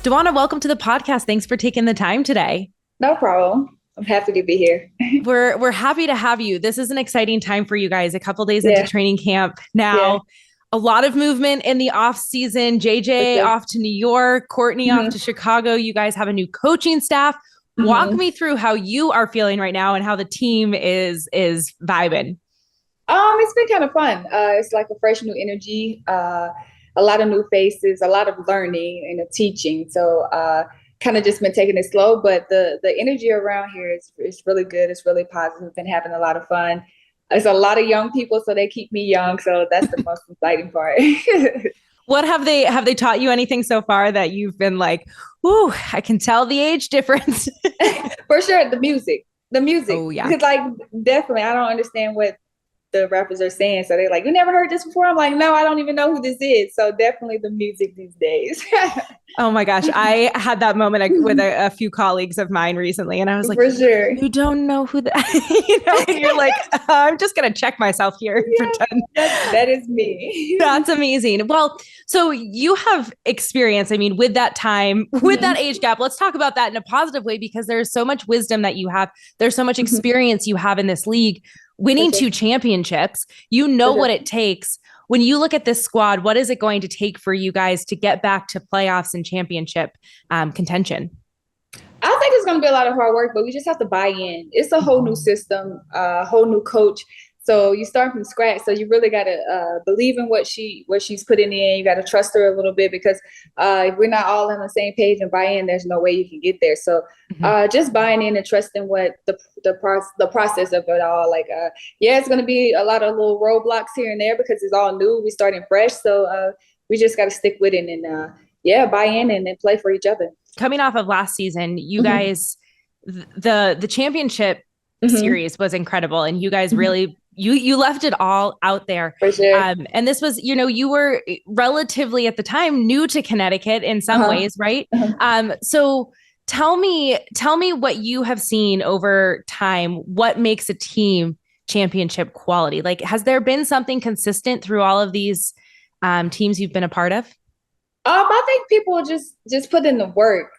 DeWanna, welcome to the podcast. Thanks for taking the time today. No problem. I'm happy to be here. We're happy to have you. This is an exciting time for you guys. A couple days into Yeah, training camp yeah, now. A lot of movement in the off season. for JJ sure. off to New York, Courtney off hmm to Chicago. You guys have a new coaching staff. Walk hmm me through how you are feeling right now and how the team is vibing. It's been kind of fun. It's like a fresh new energy, a lot of new faces, a lot of learning and teaching. So, kind of just been taking it slow, but the energy around here is really good. It's really positive. Been having a lot of fun. There's a lot of young people, so they keep me young. So that's the most exciting part. What have they taught you anything so far that you've been like, ooh, I can tell the age difference? For sure, the music, Oh yeah. because like definitely, I don't understand what the rappers are saying. So they're like, "You never heard this before?" I'm like, "No, I don't even know who this is." So definitely the music these days. Oh my gosh. I had that moment with a few colleagues of mine recently, and I was like, For sure. you don't know who that, and you're like, I'm just going to check myself here and Yeah, pretend. that is me. That's amazing. Well, so you have experience, I mean, with that time, with that Mhm, age gap. Let's talk about that in a positive way because there's so much wisdom that you have. There's so much mhm, experience you have in this league, For winning sure. two championships. You know For what sure. it takes. When you look at this squad, what is it going to take for you guys to get back to playoffs and championship contention? I think it's going to be a lot of hard work, but we just have to buy in. It's a whole new system, a whole new coach. So you start from scratch. So you really got to believe in what she's putting in. You got to trust her a little bit because if we're not all on the same page and buy in, there's no way you can get there. So Mhm. just buying in and trusting what the process of it all. Like yeah, it's going to be a lot of little roadblocks here and there because it's all new. We starting fresh, so we just got to stick with it and yeah, buy in and then play for each other. Coming off of last season, you hmm guys, the championship hmm series was incredible, and you guys hmm really you left it all out there. For sure. And this was, you were relatively at the time new to Connecticut in some Uh-huh. ways, right? Uh-huh. So tell me what you have seen over time. What makes a team championship quality? Like, has there been something consistent through all of these teams you've been a part of? I think people just put in the work.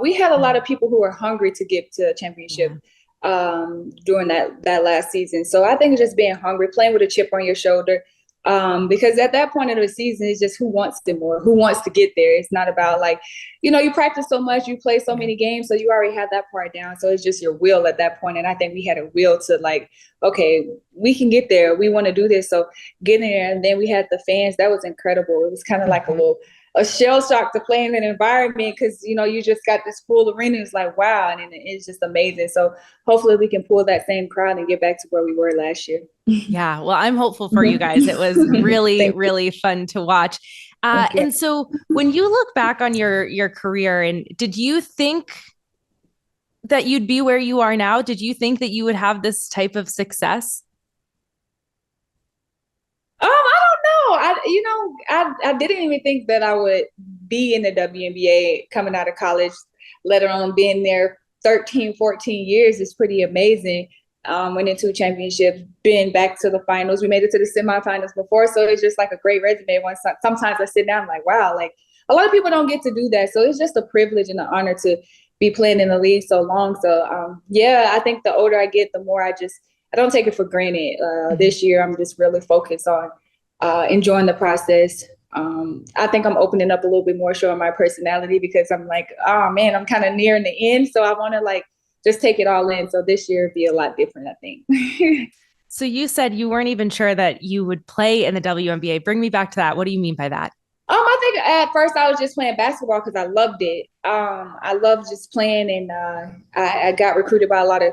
We had a lot of people who were hungry to get to a championship Yeah. during that last season. So I think just being hungry, playing with a chip on your shoulder, because at that point of the season, it's just who wants it more, who wants to get there. It's not about like, you practice so much, you play so Yeah. many games, so you already have that part down. So it's just your will at that point. And I think we had a will to like, okay, we can get there. We want to do this. So getting there, and then we had the fans. That was incredible. It was kind of like Mhm. a shell shock to play in an environment because you just got this full arena. It's like wow, and it's just amazing. So hopefully we can pull that same crowd and get back to where we were last year. Yeah, well, I'm hopeful for you guys. It was Mhm. really, Thank you. really fun to watch. Thank you. And so, when you look back on your career, and did you think that you'd be where you are now? Did you think that you would have this type of success? I don't know. I didn't even think that I would be in the WNBA coming out of college, let alone being there 13, 14 years is pretty amazing. Winning two championships, been back to the finals. We made it to the semifinals before, so it's just like a great resume. Sometimes I sit down, I'm like, wow, like a lot of people don't get to do that. So it's just a privilege and an honor to be playing in the league so long. So yeah, I think the older I get, the more I don't take it for granted. Mhm. This year, I'm just really focused on enjoying the process. I think I'm opening up a little bit more, showing my personality because I'm like, oh man, I'm kind of nearing the end, so I want to like just take it all in. So this year be a lot different, I think. So you said you weren't even sure that you would play in the WNBA. Bring me back to that. What do you mean by that? I think at first I was just playing basketball because I loved it. I loved just playing, and I got recruited by a lot of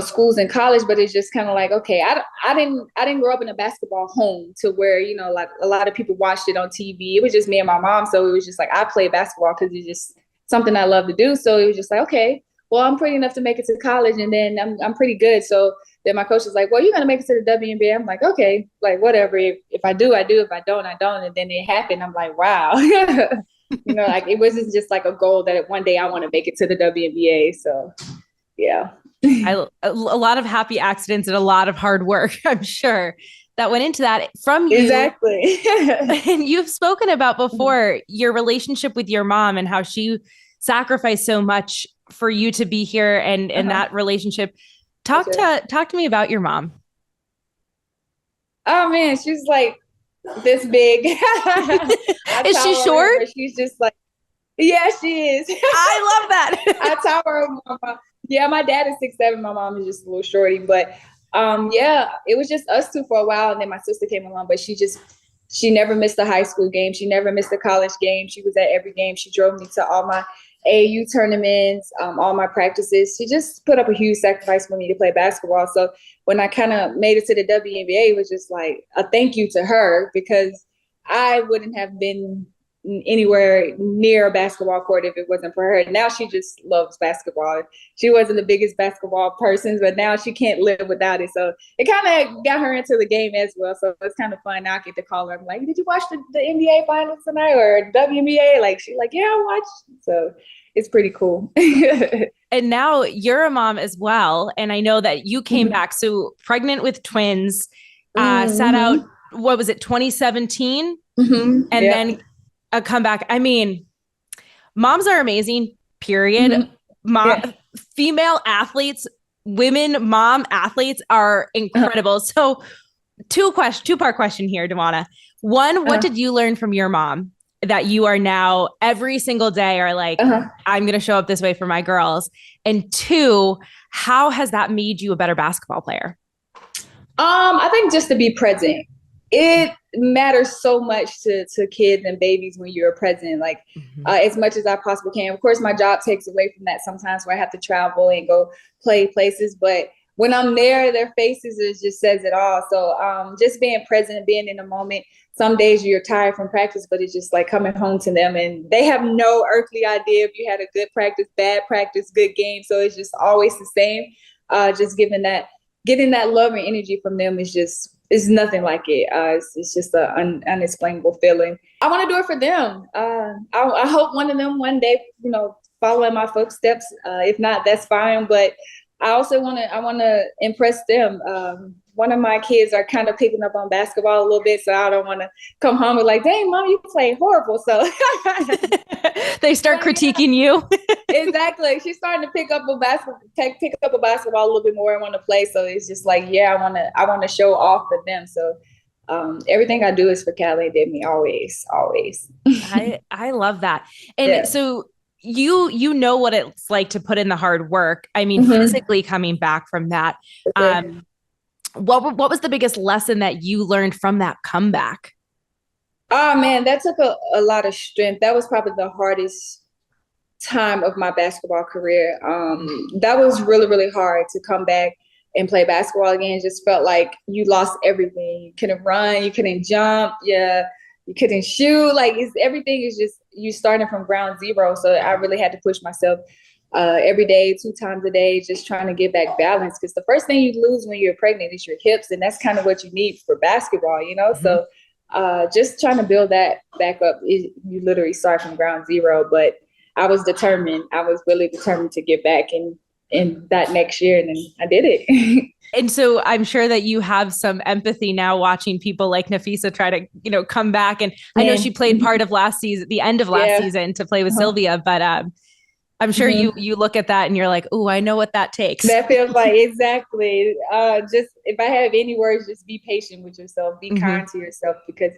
schools in college, but it's just kind of like okay, I didn't grow up in a basketball home to where like a lot of people watched it on TV. It was just me and my mom, so it was just like I play basketball because it's just something I love to do. So it was just like okay, well I'm pretty enough to make it to college, and then I'm pretty good. So then my coach was like, well, you're going to make it to the WNBA. I'm like, okay, like whatever. If I do, I do. If I don't, I don't. And then it happened. I'm like, wow. Like it wasn't just like a goal that one day I want to make it to the WNBA. So yeah. A lot of happy accidents and a lot of hard work, I'm sure. that went into that from you. Exactly. And you've spoken about before your relationship with your mom and how she sacrificed so much for you to be here and that relationship. Talk to me about your mom. Oh man, she's like this big. Is she short? She's just like, yeah, she is. I love that. I tower over my mom. Yeah, my dad is 6'7". My mom is just a little shorty, but yeah, it was just us two for a while, and then my sister came along. But she never missed a high school game. She never missed a college game. She was at every game. She drove me to all my AAU tournaments, all my practices. She just put up a huge sacrifice for me to play basketball. So when I kind of made it to the WNBA, it was just like a thank you to her, because I wouldn't have been anywhere near a basketball court if it wasn't for her. Now she just loves basketball. She wasn't the biggest basketball person, but now she can't live without it. So it kind of got her into the game as well. So it's kind of fun. Now I get to call her. I'm like, did you watch the NBA finals tonight or WNBA? Like, she's like, yeah, I watched. So it's pretty cool. And now you're a mom as well. And I know that you came back. So pregnant with twins, sat out, what was it, 2017? And then a comeback. I mean, moms are amazing, period. Female athletes, women mom athletes are incredible. So two-part question here, DeWanna. One, what did you learn from your mom that you are now every single day are like, I'm going to show up this way for my girls? And two, how has that made you a better basketball player? I think just to be present. It matters so much to kids and babies when you're present, like as much as I possibly can. Of course, my job takes away from that sometimes, where I have to travel and go play places. But when I'm there, their faces, it just says it all. So just being present, being in the moment. Some days you're tired from practice, but it's just like coming home to them, and they have no earthly idea if you had a good practice, bad practice, good game. So it's just always the same. Just getting that love and energy from them is nothing like it. It's just an unexplainable feeling. I want to do it for them. I hope one of them one day, follow in my footsteps. If not, that's fine. But I also want to impress them. One of my kids are kind of picking up on basketball a little bit, so I don't want to come home and like, dang, mom, you play horrible. So they start critiquing you. Exactly. She's starting to pick up a basketball a little bit more and want to play. So it's just like, yeah, I want to show off for them. So everything I do is for Callie and Demi, always. I love that. And so you know what it's like to put in the hard work. I mean, physically coming back from that. What was the biggest lesson that you learned from that comeback? Oh man, that took a lot of strength. That was probably the hardest time of my basketball career. That was really, really hard to come back and play basketball again. It just felt like you lost everything. You couldn't run, you couldn't jump, you couldn't shoot. Like everything is just you starting from ground zero. So I really had to push myself every day, 2 times a day, just trying to get back balance. Because the first thing you lose when you're pregnant is your hips, and that's kind of what you need for basketball, So just trying to build that back up. You literally start from ground zero. But I was determined. I was really determined to get back in that next year, and then I did it. And so I'm sure that you have some empathy now watching people like Nafisa try to, come back. And I know she played part of last season, the end of last season, to play with Sylvia, but I'm sure you look at that and you're like, oh, I know what that takes. That feels like exactly. Just if I have any words, just be patient with yourself, be kind to yourself, because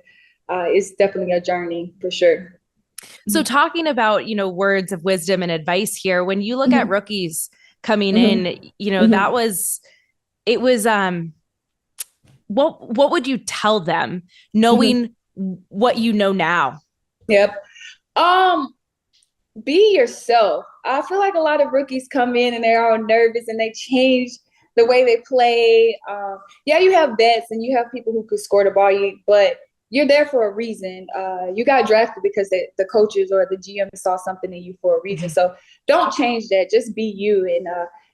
it's definitely a journey for sure. So talking about, words of wisdom and advice here, when you look at rookies coming in, it was, what would you tell them knowing what you know now? Yep. Be yourself. I feel like a lot of rookies come in and they're all nervous and they change the way they play. You have vets and you have people who could score the ball, but you're there for a reason. You got drafted because the coaches or the GM saw something in you for a reason. So don't change that. Just be you and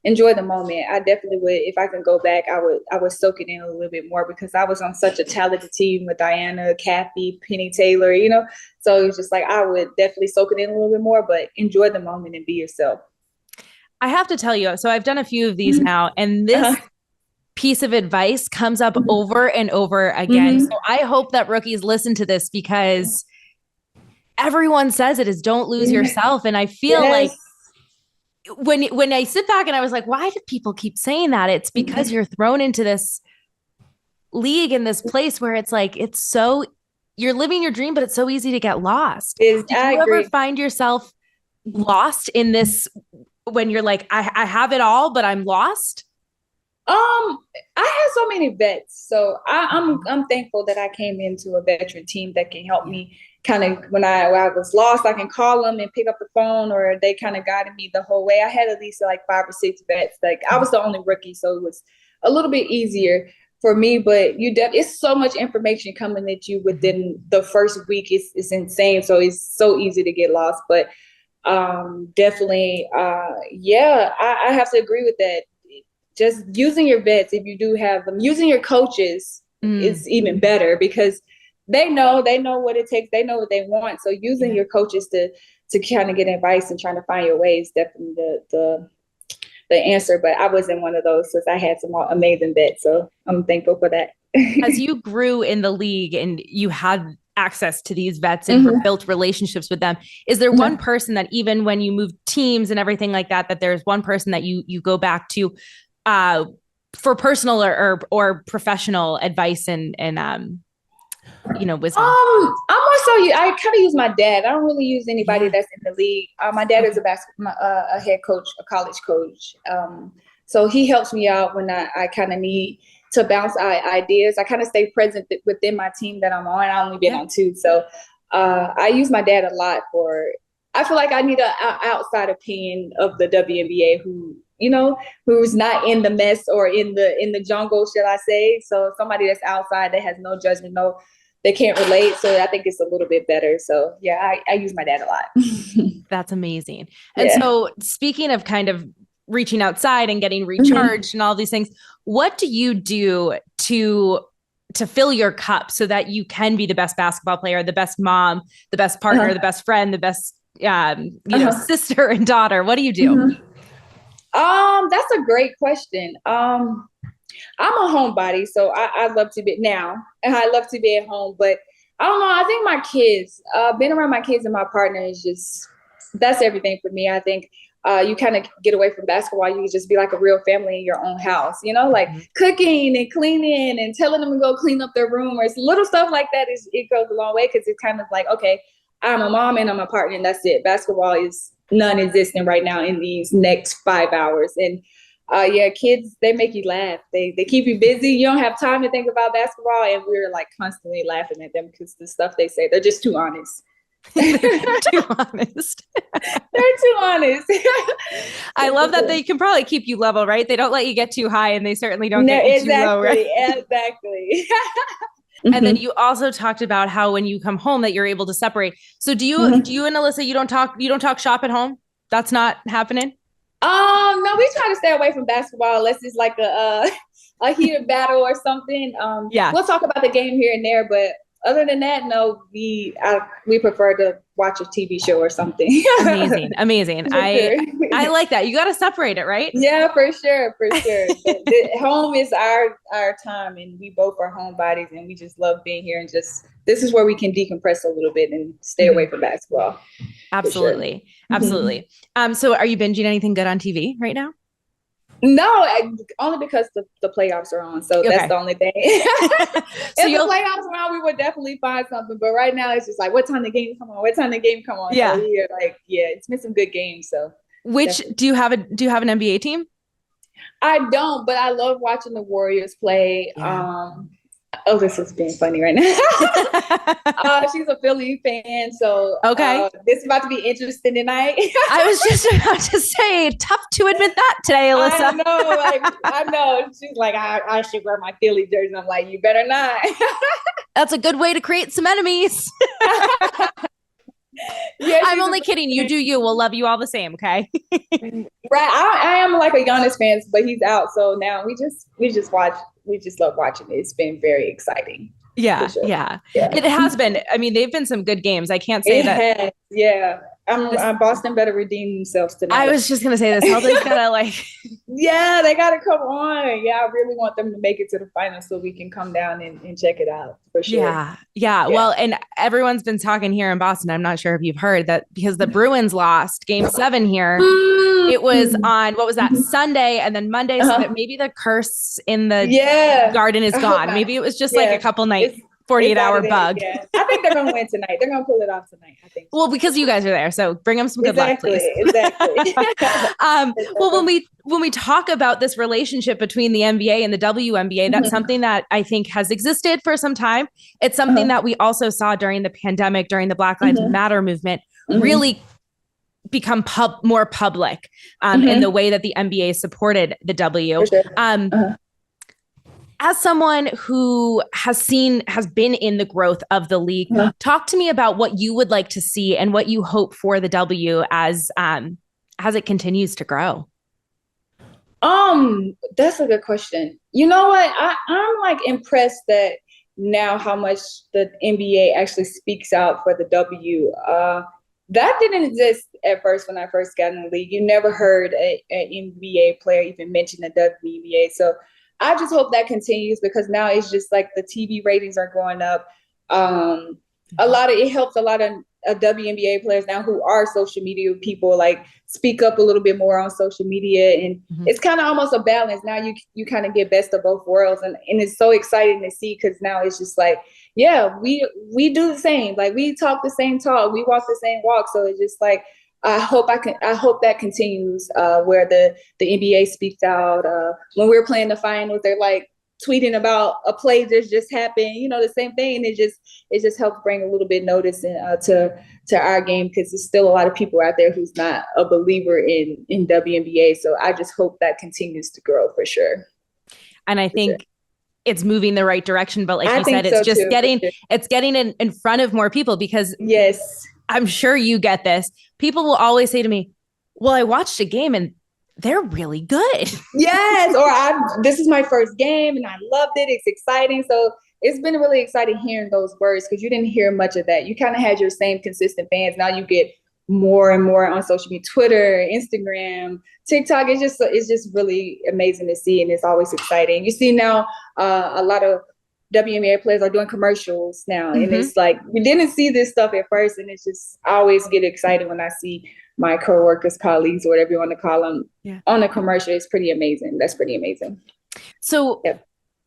enjoy the moment. I definitely would, if I can go back, I would soak it in a little bit more, because I was on such a talented team with Diana, Kathy, Penny Taylor, So it was just like, I would definitely soak it in a little bit more, but enjoy the moment and be yourself. I have to tell you, so I've done a few of these now, and piece of advice comes up Mm-hmm. over and over again. So Mm-hmm. I hope that rookies listen to this because everyone says it is don't lose yourself. And I feel like Yes. when I sit back and I was like, why do people keep saying that? It's because you're thrown into this league in this place where it's like, it's so, you're living your dream, but it's so easy to get lost. Did I you ever agree. find yourself lost in this when you're like, I have it all, but I'm lost? I had so many vets, so I'm thankful that I came into a veteran team that can help me kind of when I was lost. I can call them and pick up the phone, or they kind of guided me the whole way. I had at least like 5 or 6 vets. Like I was the only rookie, so it was a little bit easier for me. But it's so much information coming at you within the first week. It's insane. So it's so easy to get lost. But definitely, yeah, I have to agree with that. Just using your vets, if you do have them, using your coaches is even better because they know what it takes. They know what they want. So using your coaches to kind of get advice and trying to find your way is definitely the answer. But I wasn't one of those because I had some amazing vets. So I'm thankful for that. As you grew in the league and you had access to these vets and built relationships with them, is there one person that even when you move teams and everything like that, that there's one person that you go back to for personal or professional advice and wisdom? I'm more so I kind of use my dad. I don't really use anybody that's in the league. My dad is a head coach, a college coach. So he helps me out when I kind of need to bounce ideas. I kind of stay present within my team that I'm on. I only been on 2, so I use my dad a lot I feel like I need an outside opinion of the WNBA who's not in the mess or in the jungle, shall I say. So somebody that's outside that has no judgment, they can't relate. So I think it's a little bit better. So yeah, I use my dad a lot. That's amazing. And so speaking of kind of reaching outside and getting recharged and all these things, what do you do to fill your cup so that you can be the best basketball player, the best mom, the best partner, the best friend, the best sister and daughter? What do you do? That's a great question. I'm a homebody, so I love to be now, and I love to be at home. But I don't know. I think my kids, being around my kids and my partner is that's everything for me. I think you kind of get away from basketball. You can just be like a real family in your own house, like cooking and cleaning and telling them to go clean up their room or little stuff like that. It goes a long way because it's kind of like, okay, I'm a mom and I'm a partner and that's it. Basketball is non-existent right now in these next 5 hours. And kids, they make you laugh. They keep you busy. You don't have time to think about basketball. And we're like constantly laughing at them because the stuff they say, they're just too honest. They're too honest. They're too honest. I love that they can probably keep you level, right? They don't let you get too high and they certainly don't get you too low, right? Exactly. And then you also talked about how when you come home that you're able to separate. So do you and Alyssa, you don't talk shop at home? That's not happening? No, we try to stay away from basketball unless it's like a heated battle or something. We'll talk about the game here and there, but other than that, no, we prefer to watch a TV show or something. Amazing. I like that. You got to separate it, right? Yeah, for sure. Home is our time, and we both are homebodies, and we just love being here. And this is where we can decompress a little bit and stay away from basketball. Absolutely, absolutely. So, are you binging anything good on TV right now? No, only because the playoffs are on. So that's the only thing. If the playoffs are on, we would definitely find something. But right now, it's just like, what time the game come on? Yeah. So it's been some good games. So do you have an NBA team? I don't, but I love watching the Warriors play. Yeah. This is being funny right now. She's a Philly fan, so this is about to be interesting tonight. I was just about to say, tough to admit that today, Alyssa. I know. She's like, I should wear my Philly jersey. I'm like, you better not. That's a good way to create some enemies. Yeah, I'm only kidding. You do you. We'll love you all the same, okay? Right. I am like a Giannis fan, but he's out, so now we just watch. We just love watching it. It's been very exciting. Yeah. It has been. I mean, they've been some good games. I can't say that. Yeah. Boston better redeem themselves I tonight. was just gonna say the Celtics gotta like Yeah, they gotta come on. Yeah, I really want them to make it to the finals so we can come down and check it out for sure. Yeah. Yeah. Well, and everyone's been talking here in Boston. I'm not sure if you've heard that because the Bruins lost game 7 here. It was Mm. on what was that Sunday and then Monday, so that Uh-huh. maybe the curse in the Yeah. garden is I hope gone. not. Maybe it was just like a Yeah. couple night It's 48 it's out hour of there. bug. Yeah. I think they're gonna win tonight. They're gonna pull it off tonight, I think. Well, because you guys are there, so bring them some good luck, Exactly. please. Exactly. Well, when we talk about this relationship between the NBA and the WNBA, that's Mhm. something that I think has existed for some time. It's something Uh-huh. that we also saw during the pandemic, during the Black Lives Mhm. Matter movement, Mhm. really become more public in the Mhm. way that the NBA supported the W. For sure. Um, Uh-huh. as someone who has been in the growth of the league, Uh-huh. talk to me about what you would like to see and what you hope for the W as it continues to grow. That's a good question. You know what? I'm like impressed that now how much the NBA actually speaks out for the W. That didn't exist at first when I first got in the league. You never heard an NBA player even mention the WNBA. So I just hope that continues because now it's just like the TV ratings are going up. It helps a lot of WNBA players now who are social media people like speak up a little bit more on social media, and it's kind of almost a balance. Now you kind of get best of both worlds, and it's so exciting to see because now it's just like, yeah, we do the same, like we talk the same talk, we walk the same walk. So it's just like I hope that continues where the NBA speaks out. When we're playing the finals, they're like tweeting about a play that just happened, the same thing. And it just helps bring a little bit notice to our game because there's still a lot of people out there who's not a believer in WNBA. So I just hope that continues to grow for sure. And I think it's moving the right direction, but like you said, it's so just too, getting in front of more people because yes, I'm sure you get this. People will always say to me, well, I watched a game and they're really good. Yes, or this is my first game and I loved it. It's exciting. So it's been really exciting hearing those words because you didn't hear much of that. You kind of had your same consistent fans. Now you get more and more on social media, Twitter, Instagram, TikTok. It's just really amazing to see, and it's always exciting. You see now a lot of WNBA players are doing commercials now, and it's like we didn't see this stuff at first, and it's just I always get excited when I see my coworkers, colleagues, or whatever you want to call them, on a commercial. It's pretty amazing. That's pretty amazing. So,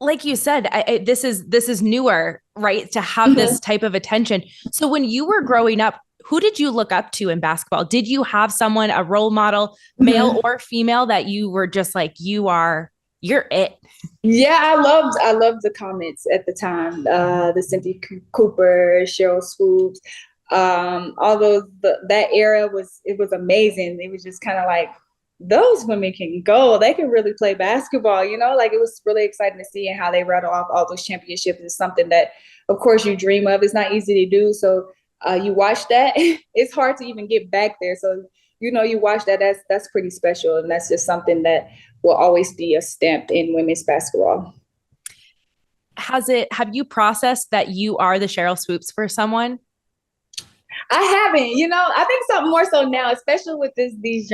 like you said, this is newer, right? To have this type of attention. So, when you were growing up, who did you look up to in basketball? Did you have someone, a role model, male or female, that you were just like, you're it? Yeah, I loved the comments at the time. The Cynthia Cooper, Cheryl Swoops. Although that era was amazing. It was just kind of like those women can go. They can really play basketball, like it was really exciting to see, and how they rattle off all those championships is something that of course you dream of. It's not easy to do. So you watch that, it's hard to even get back there. So you watch that, that's pretty special, and that's just something that will always be a stamp in women's basketball. Have you processed that you are the Cheryl Swoops for someone? I haven't, I think something more so now, especially with these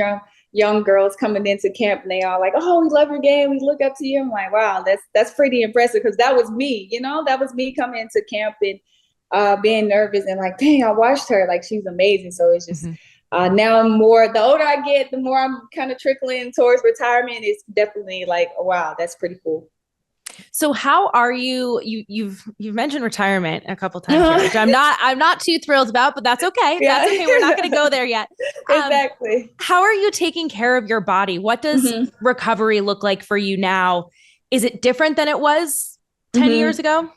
young girls coming into camp, and they all like, oh, we love your game, we look up to you. I'm like, wow, that's pretty impressive, because that was me, that was me coming into camp and being nervous and like, dang, I watched her, like she's amazing. So it's just now the older I get, the more I'm kind of trickling towards retirement. It's definitely like, oh, wow, that's pretty cool. So how are you've mentioned retirement a couple times here, which I'm not too thrilled about, but that's okay. Yeah. That's okay. We're not going to go there yet. Exactly. How are you taking care of your body? What does recovery look like for you now? Is it different than it was 10 years ago?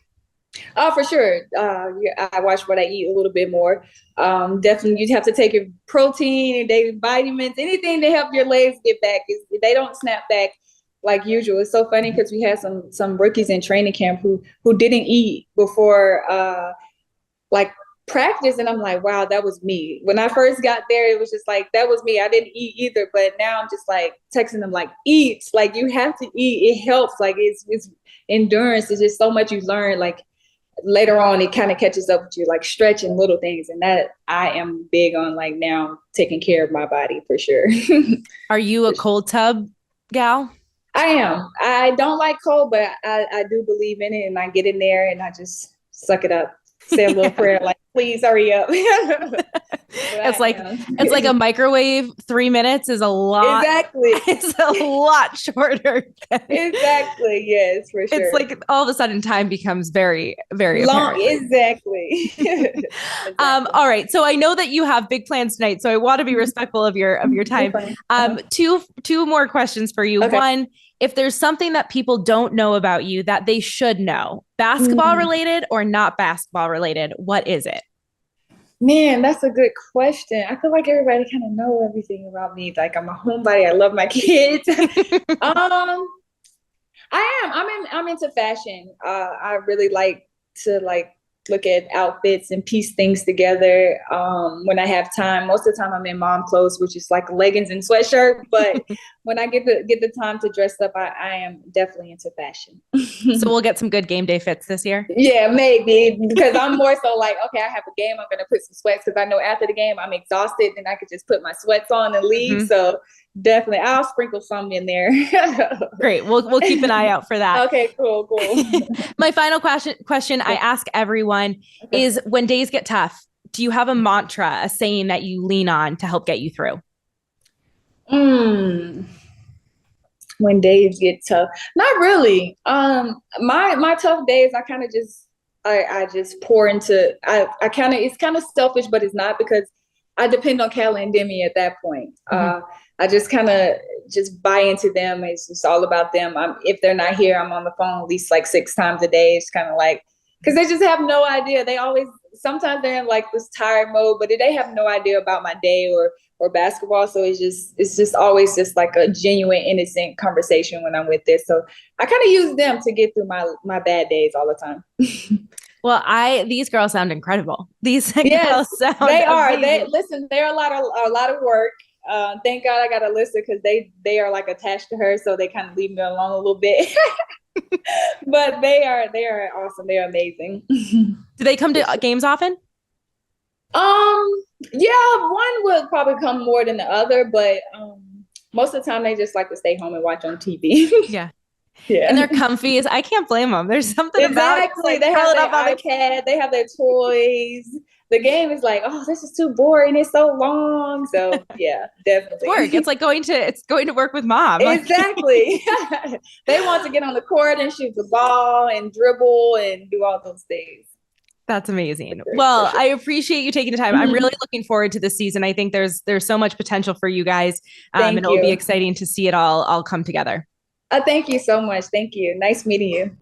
Oh, for sure. I watch what I eat a little bit more. Definitely, you have to take your protein, your daily vitamins, anything to help your legs get back. They don't snap back like usual. It's so funny because we had some rookies in training camp who didn't eat before like practice, and I'm like, wow, that was me. When I first got there, it was just like, that was me. I didn't eat either, but now I'm just like texting them like, eat, like you have to eat. It helps. Like it's endurance. It's just so much you learn. Like later on it kind of catches up with you, like stretching little things. And that I am big on, like now taking care of my body for sure. Are you a cold tub gal? I am. I don't like cold, but I do believe in it, and I get in there and I just suck it up. Say a little prayer, like, please hurry up. It's like a microwave. 3 minutes is a lot. Exactly. It's a lot shorter. Exactly. Yes, for sure. It's like all of a sudden time becomes very, very long. Apparent. Exactly. Exactly. All right. So I know that you have big plans tonight, so I want to be respectful of your time. Two more questions for you. Okay. One, if there's something that people don't know about you that they should know, basketball related or not basketball related, what is it? Man, that's a good question. I feel like everybody kind of know everything about me. Like, I'm a homebody. I love my kids. I am. I'm into fashion. I really like to look at outfits and piece things together when I have time. Most of the time I'm in mom clothes, which is like leggings and sweatshirt. But when I get the time to dress up, I am definitely into fashion. So we'll get some good game day fits this year? Yeah, maybe. Because I'm more so like, okay, I have a game, I'm going to put some sweats because I know after the game I'm exhausted and I could just put my sweats on and leave. So definitely I'll sprinkle some in there. Great. We'll keep an eye out for that. Okay, cool. My final question I ask everyone is, when days get tough, do you have a mantra, a saying that you lean on to help get you through? When days get tough, not really. My tough days, I kind of I just pour into, it's kind of selfish, but it's not, because I depend on Callie and Demi at that point. I just kind of just buy into them. It's just all about them. If they're not here, I'm on the phone at least like 6 times a day. It's kind of like, because they just have no idea. Sometimes they're in like this tired mode, but they have no idea about my day or basketball. So it's just always just like a genuine, innocent conversation when I'm with this. So I kind of use them to get through my bad days all the time. Well, these girls sound incredible. These girls sound they are. amazing. They're a lot of work. Thank God I got a listener, because they are like attached to her, so they kind of leave me alone a little bit. But they are awesome. They are amazing. Do they come to games often? Yeah, one would probably come more than the other, but most of the time they just like to stay home and watch on TV. Yeah. And they're comfy. I can't blame them. There's something about it. Like, they have their iPad, they have their toys. The game is like, oh, this is too boring. It's so long. So yeah, definitely. It's work. It's going to work with mom. Exactly. They want to get on the court and shoot the ball and dribble and do all those things. That's amazing. Well, I appreciate you taking the time. I'm really looking forward to this season. I think there's so much potential for you guys, and it'll be exciting to see it all come together. Thank you so much. Thank you. Nice meeting you.